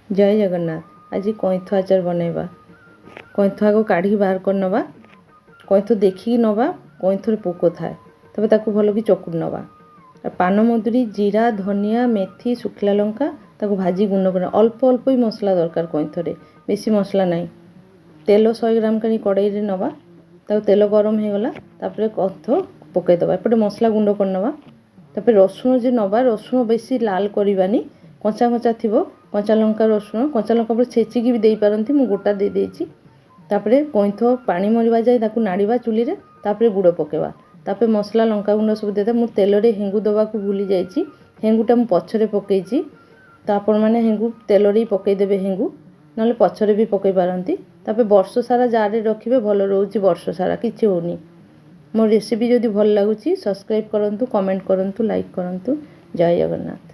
जय जगन्नाथ। आज कईथ आचार बनैबा। कईथ आग काढ़ी बाहर कर नवा। कईथ देखिकी नवा कईथरे पोक थाए तबे ताकू भल कि चकुड़ नवा। पान मधुरी जीरा धनिया मेथी शुखला लंका ताकू भाजी गुंड कर अल्प अल्प ही मसला दरकार कईथरे बेसी मसला नहीं। तेल 100 ग्राम कहीं कड़ाई रे नवा ताकू तेल गरम हो गला तापर कईथ पकईदबा एपटे मसला गुंड कर नवा। तापर रसुण जे नवा रसुण बेसी लाल करवानी कंचा कंचा थी कंचा लंका रसुण कंचा लंका पर छेचिकी भी दे पारती मु गोटा दे देछि। तापरे कईथ पानी मरिबा जाए ताकू नाड़ीबा चुली रे तापरे गुड़ पकेबा तापर मसला लंका गुंड सब देता मु तेल रे हेंगु दबा को भूली जाइछि। हेंगुटा मु पछरे पकेइछि तो आपण माने हेंगु तेल रे पकई देबे हेंगु नले पछरे भी पकई पारंती। तापर वर्ष सारा जार रे रखिबे भल रहउछि वर्ष सारा किछि होनी। मो रेसिपी जदि भल लागुछि सब्सक्राइब करंतु कमेंट करंतु लाइक करंतु। जय जगन्नाथ।